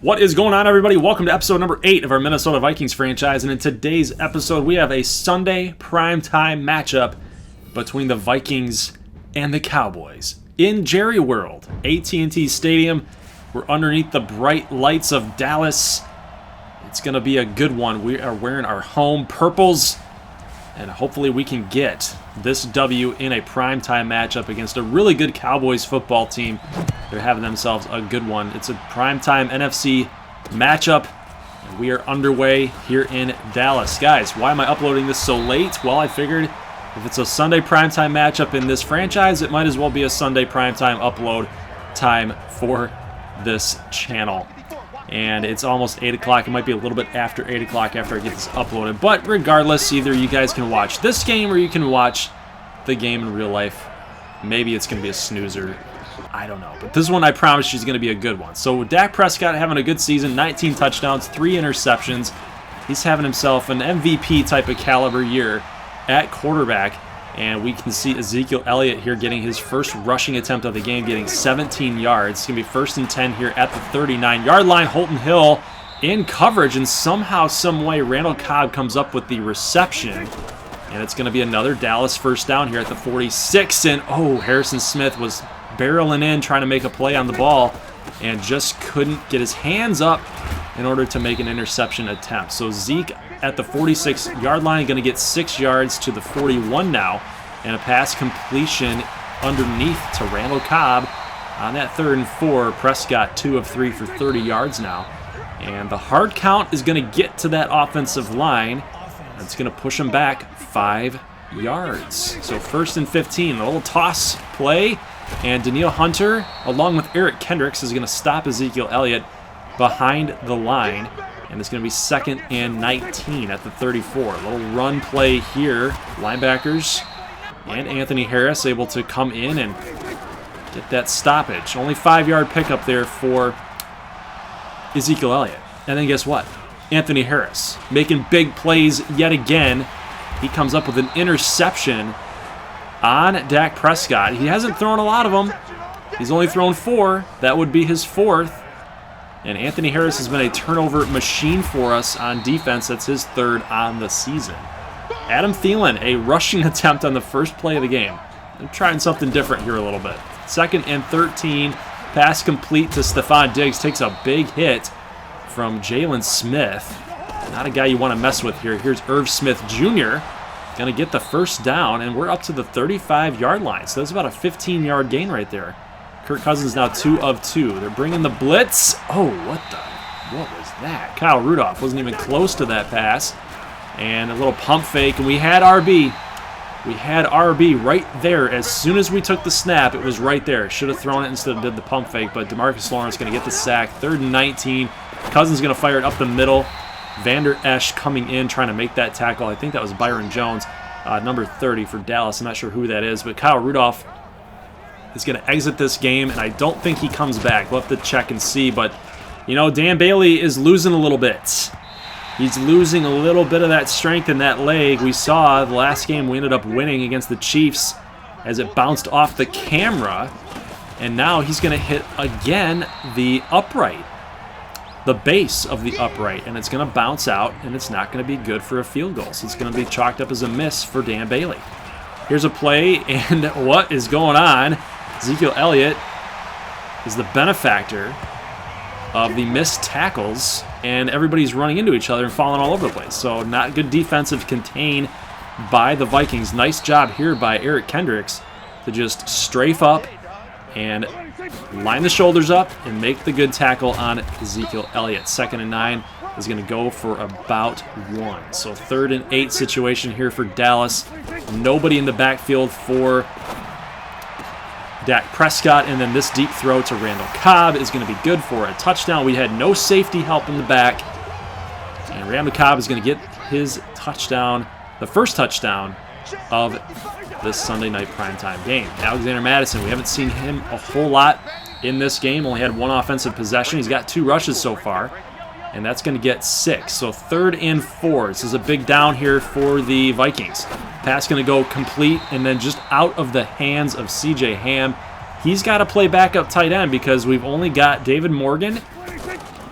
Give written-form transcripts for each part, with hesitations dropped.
What is going on, everybody? Welcome to episode number 8 of our Minnesota Vikings franchise. And in today's episode, we have a Sunday primetime matchup between the Vikings and the Cowboys in Jerry World, AT&T Stadium. We're underneath the bright lights of Dallas. It's going to be a good one. We are wearing our home purples, and hopefully we can get this W in a primetime matchup against a really good Cowboys football team. They're having themselves a good one. It's a primetime NFC matchup, and we are underway here in Dallas. Guys, why am I uploading this so late? Well, I figured if it's a Sunday primetime matchup in this franchise, it might as well be a Sunday primetime upload time for this channel. And it's almost 8 o'clock. It might be a little bit after 8 o'clock after I get this uploaded. But regardless, either you guys can watch this game or you can watch the game in real life. Maybe it's going to be a snoozer. I don't know. But this one, I promise you, is going to be a good one. So Dak Prescott having a good season, 19 touchdowns, 3 interceptions. He's having himself an MVP type of caliber year at quarterback. And we can see Ezekiel Elliott here getting his first rushing attempt of the game, getting 17 yards. It's going to be 1st and 10 here at the 39-yard line. Holton Hill in coverage, and somehow, some way, Randall Cobb comes up with the reception. And it's going to be another Dallas first down here at the 46. And, oh, Harrison Smith was barreling in, trying to make a play on the ball, and just couldn't get his hands up in order to make an interception attempt. So Zeke at the 46-yard line, going to get 6 yards to the 41 now, and a pass completion underneath to Randall Cobb on that 3rd and 4. Prescott 2 of 3 for 30 yards now, and the hard count is going to get to that offensive line. It's going to push him back 5 yards. So 1st and 15, a little toss play, and Danielle Hunter, along with Eric Kendricks, is going to stop Ezekiel Elliott behind the line. And it's going to be 2nd and 19 at the 34. A little run play here. Linebackers and Anthony Harris able to come in and get that stoppage. Only 5-yard pickup there for Ezekiel Elliott. And then guess what? Anthony Harris making big plays yet again. He comes up with an interception on Dak Prescott. He hasn't thrown a lot of them. He's only thrown 4. That would be his 4th. And Anthony Harris has been a turnover machine for us on defense. That's his 3rd on the season. Adam Thielen, a rushing attempt on the first play of the game. They're trying something different here a little bit. 2nd and 13, pass complete to Stephon Diggs. Takes a big hit from Jalen Smith. Not a guy you want to mess with here. Here's Irv Smith Jr. Going to get the first down, and we're up to the 35-yard line. So that's about a 15-yard gain right there. Kirk Cousins now 2 of 2. They're bringing the blitz. Oh, what was that? Kyle Rudolph wasn't even close to that pass. And a little pump fake, and we had RB. We had RB right there. As soon as we took the snap, it was right there. Should have thrown it instead of did the pump fake, but DeMarcus Lawrence going to get the sack. 3rd and 19. Cousins going to fire it up the middle. Vander Esch coming in, trying to make that tackle. I think that was Byron Jones, number 30 for Dallas. I'm not sure who that is, but Kyle Rudolph is going to exit this game, and I don't think he comes back. We'll have to check and see, but, you know, Dan Bailey is losing a little bit. He's losing a little bit of that strength in that leg. We saw the last game we ended up winning against the Chiefs as it bounced off the camera, and now he's going to hit, again, the upright, the base of the upright, and it's going to bounce out, and it's not going to be good for a field goal. So it's going to be chalked up as a miss for Dan Bailey. Here's a play, and what is going on? Ezekiel Elliott is the benefactor of the missed tackles, and everybody's running into each other and falling all over the place. So not good defensive contain by the Vikings. Nice job here by Eric Kendricks to just strafe up and line the shoulders up and make the good tackle on Ezekiel Elliott. 2nd and 9 is going to go for about 1. So 3rd and 8 situation here for Dallas. Nobody in the backfield for Dak Prescott, and then this deep throw to Randall Cobb is going to be good for a touchdown. We had no safety help in the back, and Randall Cobb is going to get his touchdown, the first touchdown of this Sunday night primetime game. Alexander Mattison, we haven't seen him a whole lot in this game. Only had 1 offensive possession. He's got 2 rushes so far, and that's going to get 6. So 3rd and 4. This is a big down here for the Vikings. Pass going to go complete and then just out of the hands of C.J. Ham. He's got to play backup tight end because we've only got David Morgan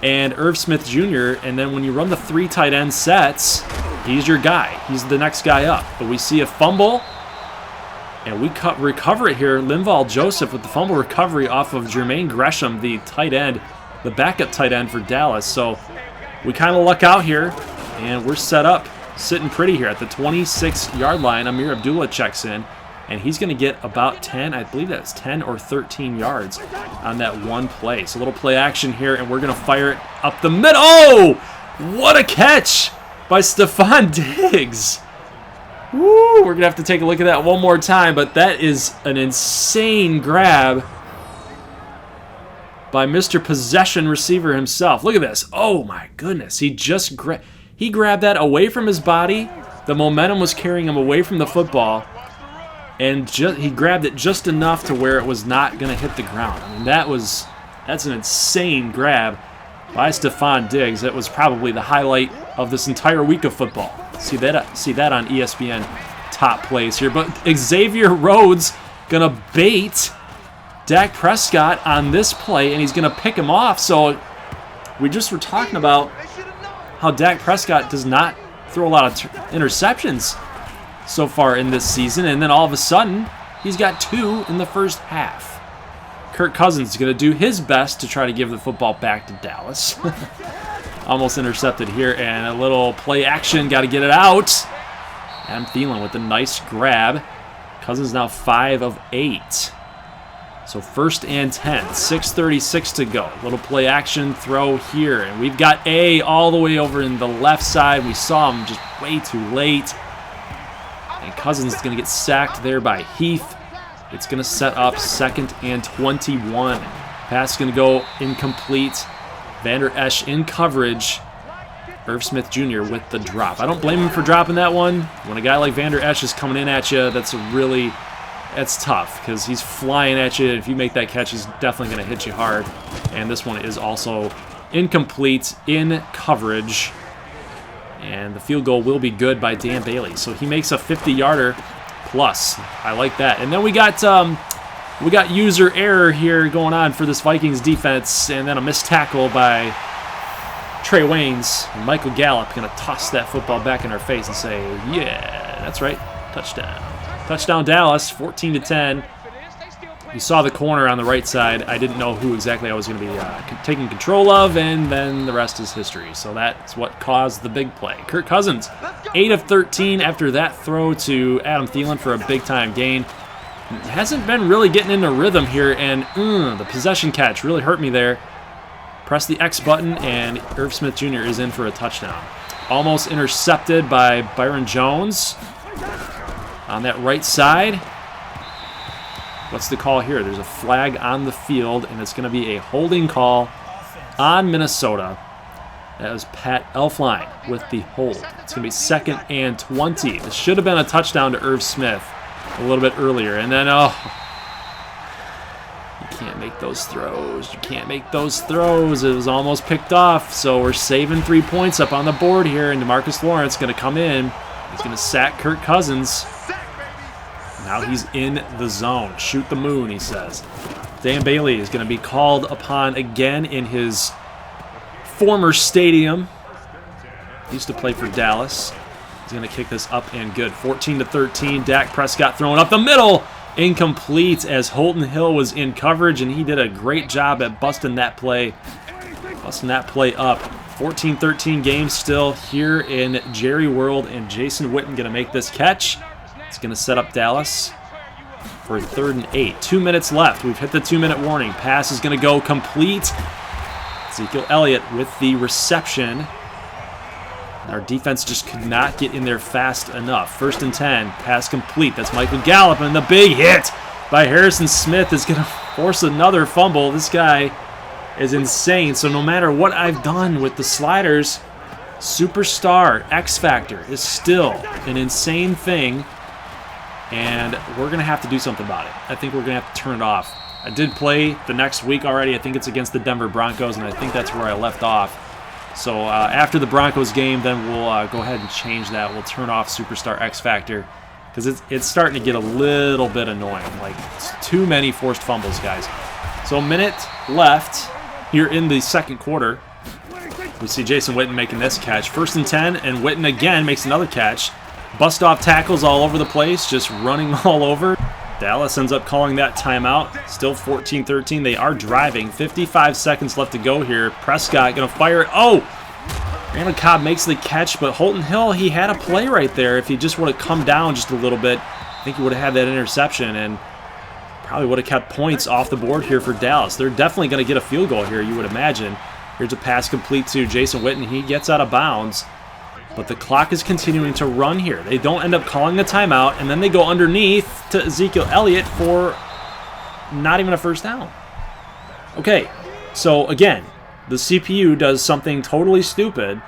and Irv Smith Jr., and then when you run the 3 tight end sets, he's your guy. He's the next guy up. But we see a fumble, and we recover it here. Linval Joseph with the fumble recovery off of Jermaine Gresham, the tight end, the backup tight end for Dallas. So we kind of luck out here, and we're set up, sitting pretty here at the 26-yard line. Amir Abdullah checks in, and he's going to get about 10, I believe that's 10 or 13 yards on that one play. So a little play action here, and we're going to fire it up the middle. Oh, what a catch by Stephon Diggs. Woo, we're going to have to take a look at that one more time, but that is an insane grab by Mr. Possession Receiver himself. Look at this. Oh, my goodness. He just grabbed that away from his body. The momentum was carrying him away from the football, and he grabbed it just enough to where it was not going to hit the ground. I mean, that's an insane grab by Stephon Diggs. That was probably the highlight of this entire week of football. See that on ESPN top plays here. But Xavier Rhodes going to bait Dak Prescott on this play, and he's going to pick him off. So we just were talking about how Dak Prescott does not throw a lot of interceptions so far in this season, and then all of a sudden, he's got 2 in the first half. Kirk Cousins is going to do his best to try to give the football back to Dallas. Almost intercepted here, and a little play action, got to get it out. Adam Thielen with a nice grab. Cousins now 5 of 8. So 1st and 10, 6:36 to go. Little play action throw here, and we've got A all the way over in the left side. We saw him just way too late. And Cousins is going to get sacked there by Heath. It's going to set up 2nd and 21. Pass is going to go incomplete. Vander Esch in coverage. Irv Smith Jr. with the drop. I don't blame him for dropping that one. When a guy like Vander Esch is coming in at you, that's tough because he's flying at you. If you make that catch, he's definitely going to hit you hard. And this one is also incomplete in coverage. And the field goal will be good by Dan Bailey. So he makes a 50-yarder plus. I like that. And then we got user error here going on for this Vikings defense, and then a missed tackle by Trey Waynes. And Michael Gallup going to toss that football back in our face and say, yeah, that's right, touchdown. Touchdown Dallas, 14-10. You saw the corner on the right side. I didn't know who exactly I was going to be taking control of, and then the rest is history. So that's what caused the big play. Kirk Cousins, 8 of 13 after that throw to Adam Thielen for a big-time gain. Hasn't been really getting into rhythm here, and the possession catch really hurt me there. Press the X button, and Irv Smith Jr. is in for a touchdown. Almost intercepted by Byron Jones on that right side. What's the call here? There's a flag on the field, and it's going to be a holding call on Minnesota. That was Pat Elflein with the hold. It's going to be 2nd and 20. This should have been a touchdown to Irv Smith a little bit earlier. And then, you can't make those throws. You can't make those throws. It was almost picked off, so we're saving 3 points up on the board here, and DeMarcus Lawrence going to come in. He's going to sack Kirk Cousins. Now he's in the zone. Shoot the moon, he says. Dan Bailey is going to be called upon again in his former stadium. He used to play for Dallas. He's going to kick this up and good. 14-13. Dak Prescott throwing up the middle. Incomplete as Holton Hill was in coverage, and he did a great job at busting that play up. 14-13 game still here in Jerry World, and Jason Witten going to make this catch. It's going to set up Dallas for 3rd and 8. 2 minutes left. We've hit the 2-minute warning. Pass is going to go complete. Ezekiel Elliott with the reception. Our defense just could not get in there fast enough. 1st and 10. Pass complete. That's Michael Gallup, and the big hit by Harrison Smith is going to force another fumble. This guy is insane. So no matter what I've done with the sliders, Superstar X Factor is still an insane thing. And we're going to have to do something about it. I think we're going to have to turn it off. I did play the next week already. I think it's against the Denver Broncos, and I think that's where I left off. So after the Broncos game, then we'll go ahead and change that. We'll turn off Superstar X Factor because it's starting to get a little bit annoying. Like, it's too many forced fumbles, guys. So a minute left here in the second quarter. We see Jason Witten making this catch. 1st and 10, and Witten again makes another catch. Bust off tackles all over the place, just running all over. Dallas ends up calling that timeout. Still 14-13. They are driving. 55 seconds left to go here. Prescott going to fire it. Oh! Randall Cobb makes the catch, but Holton Hill, he had a play right there. If he just would have come down just a little bit, I think he would have had that interception and probably would have kept points off the board here for Dallas. They're definitely going to get a field goal here, you would imagine. Here's a pass complete to Jason Witten. He gets out of bounds, but the clock is continuing to run here. They don't end up calling a timeout, and then they go underneath to Ezekiel Elliott for not even a first down. Okay, so again, the CPU does something totally stupid.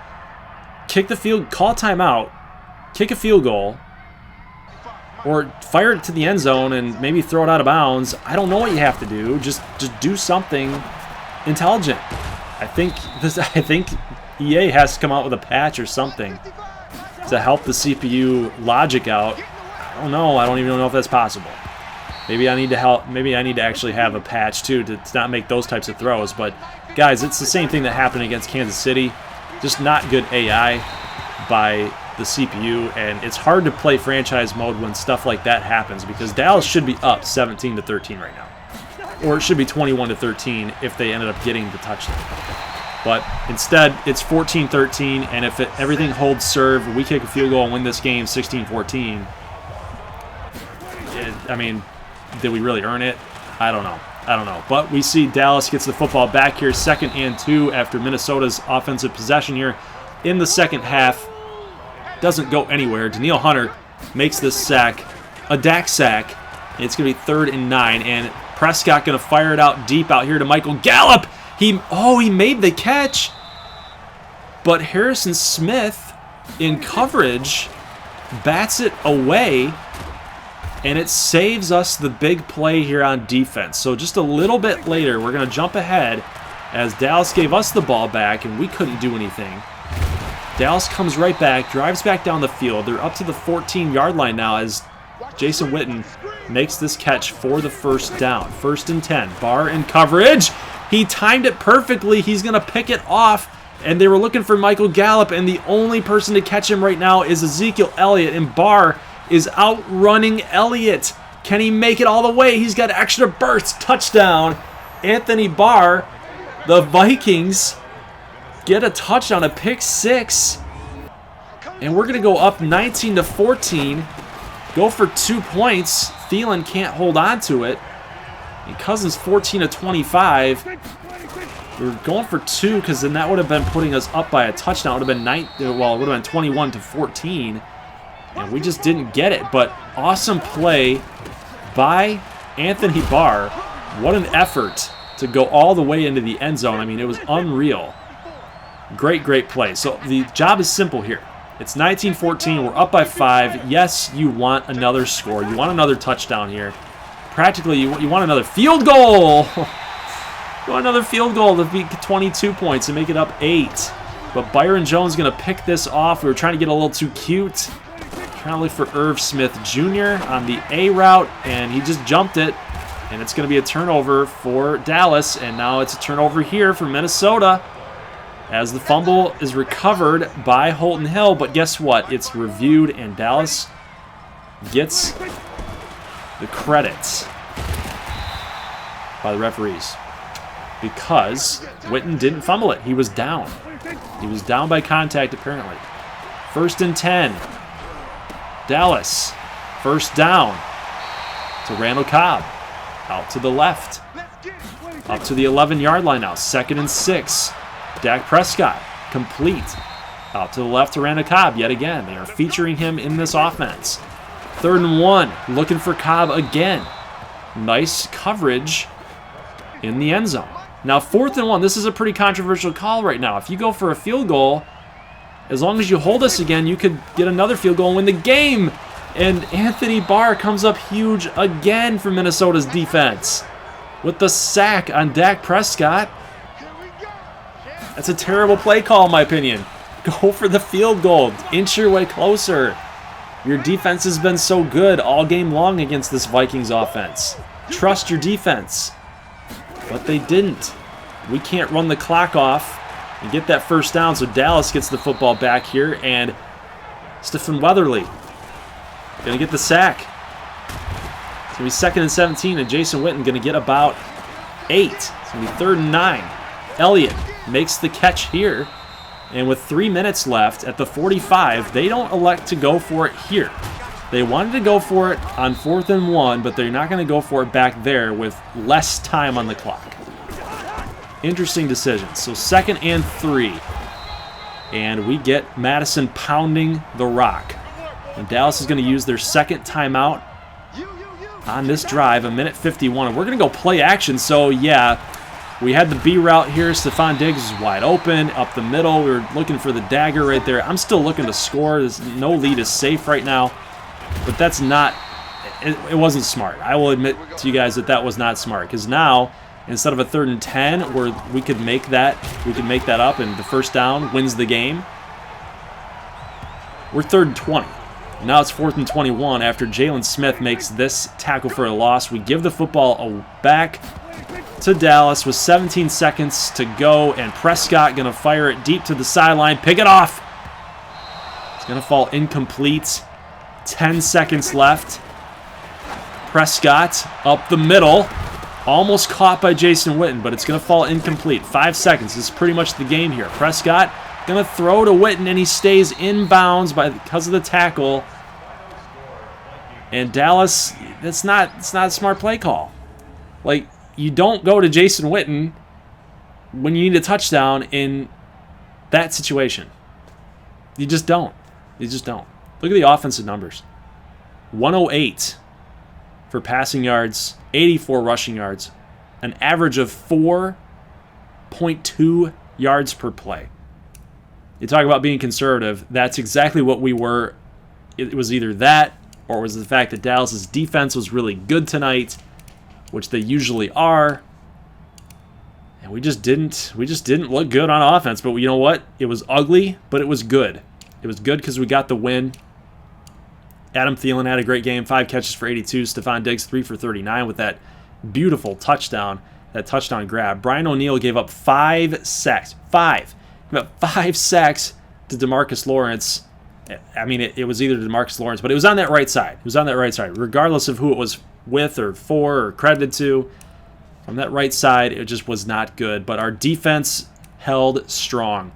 Call a timeout, kick a field goal, or fire it to the end zone and maybe throw it out of bounds. I don't know what you have to do. Just do something intelligent. I think EA has to come out with a patch or something to help the CPU logic out. I don't know. I don't even know if that's possible. Maybe I need to help. Maybe I need to actually have a patch too to not make those types of throws. But guys, it's the same thing that happened against Kansas City. Just not good AI by the CPU, and it's hard to play franchise mode when stuff like that happens because Dallas should be up 17-13 right now, or it should be 21-13 if they ended up getting the touchdown. But instead, it's 14-13, and if everything holds serve, we kick a field goal and win this game 16-14. I mean, did we really earn it? I don't know. But we see Dallas gets the football back here, 2nd and 2 after Minnesota's offensive possession here in the second half. Doesn't go anywhere. Danielle Hunter makes this sack, a Dak sack. It's going to be 3rd and 9, and Prescott going to fire it out deep out here to Michael Gallup. He made the catch, but Harrison Smith in coverage bats it away, and it saves us the big play here on defense. So just a little bit later, we're going to jump ahead as Dallas gave us the ball back, and we couldn't do anything. Dallas comes right back, drives back down the field. They're up to the 14-yard line now as Jason Witten makes this catch for the first down. 1st and 10. Barr in coverage. He timed it perfectly. He's going to pick it off. And they were looking for Michael Gallup, and the only person to catch him right now is Ezekiel Elliott. And Barr is outrunning Elliott. Can he make it all the way? He's got extra burst. Touchdown. Anthony Barr. The Vikings get a touchdown, a pick 6. And we're going to go up 19-14. Go for 2 points. Thielen can't hold on to it. And Cousins 14-25. We're going for 2 because then that would have been putting us up by a touchdown. It would have been it would have been 21-14. And we just didn't get it. But awesome play by Anthony Barr. What an effort to go all the way into the end zone. I mean, it was unreal. Great play. So the job is simple here. It's 19-14. We're up by 5. Yes, you want another score. You want another touchdown here. Practically, you want another field goal. You want another field goal to beat 22 points and make it up 8. But Byron Jones going to pick this off. We were trying to get a little too cute. Trying to look for Irv Smith Jr. on the A route, and he just jumped it. And it's going to be a turnover for Dallas, and now it's a turnover here for Minnesota as the fumble is recovered by Holton Hill. But guess what? It's reviewed, and Dallas gets the credits by the referees because Witten didn't fumble it. He was down. He was down by contact, apparently. 1st and 10. Dallas. First down to Randall Cobb. Out to the left. Up to the 11-yard line now. 2nd and 6. Dak Prescott. Complete. Out to the left to Randall Cobb yet again. They are featuring him in this offense. 3rd and 1. Looking for Cobb again. Nice coverage in the end zone. Now 4th and 1. This is a pretty controversial call right now. If you go for a field goal, as long as you hold us again, you could get another field goal and win the game. And Anthony Barr comes up huge again for Minnesota's defense with the sack on Dak Prescott. That's a terrible play call, in my opinion. Go for the field goal. Inch your way closer. Your defense has been so good all game long against this Vikings offense. Trust your defense. But they didn't. We can't run the clock off and get that first down. So Dallas gets the football back here, and Stephen Weatherly going to get the sack. It's going to be 2nd and 17, and Jason Witten going to get about 8. It's going to be 3rd and 9. Elliott makes the catch here, and with 3 minutes left at the 45, they don't elect to go for it here. They wanted to go for it on 4th and 1, but they're not going to go for it back there with less time on the clock. Interesting decision. So 2nd and 3, and we get Madison pounding the rock. And Dallas is going to use their 2nd timeout on this drive, 1:51. And we're going to go play action. So, yeah, we had the B route here. Stephon Diggs is wide open up the middle. We were looking for the dagger right there. I'm still looking to score. No lead is safe right now. But that's not – it wasn't smart. I will admit to you guys that that was not smart, because now instead of a 3rd and 10 where we could make that up and the first down wins the game, we're 3rd and 20. Now it's 4th and 21 after Jalen Smith makes this tackle for a loss. We give the football back to Dallas with 17 seconds to go, and Prescott going to fire it deep to the sideline. Pick it off. It's going to fall incomplete. 10 seconds left. Prescott up the middle. Almost caught by Jason Witten, but it's going to fall incomplete. 5 seconds. This is pretty much the game here. Prescott going to throw to Witten, and he stays in bounds because of the tackle. And Dallas, it's not a smart play call. Like, you don't go to Jason Witten when you need a touchdown in that situation. You just don't. You just don't. Look at the offensive numbers. 108 for passing yards, 84 rushing yards, an average of 4.2 yards per play. You talk about being conservative. That's exactly what we were. It was either that, or it was the fact that Dallas's defense was really good tonight, which they usually are. And we just didn't look good on offense. But you know what? It was ugly, but it was good. It was good because we got the win. Adam Thielen had a great game, 5 catches for 82. Stephon Diggs, 3 for 39 with that beautiful touchdown, that touchdown grab. Brian O'Neill gave up 5 sacks. 5. He gave up 5 sacks to DeMarcus Lawrence. I mean, it was either DeMarcus Lawrence, but it was on that right side. It was on that right side. Regardless of who it was with or for or credited to, from that right side, it just was not good. But our defense held strong.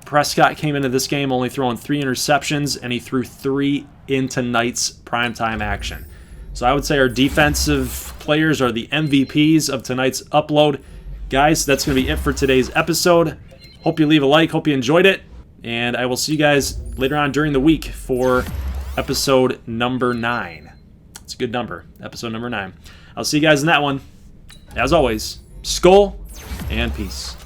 Prescott came into this game only throwing 3 interceptions, and he threw 3 in tonight's primetime action. So I would say our defensive players are the MVPs of tonight's upload. Guys, that's going to be it for today's episode. Hope you leave a like. Hope you enjoyed it. And I will see you guys later on during the week for episode number 9. It's a good number. Episode number 9. I'll see you guys in that one. As always, skol and peace.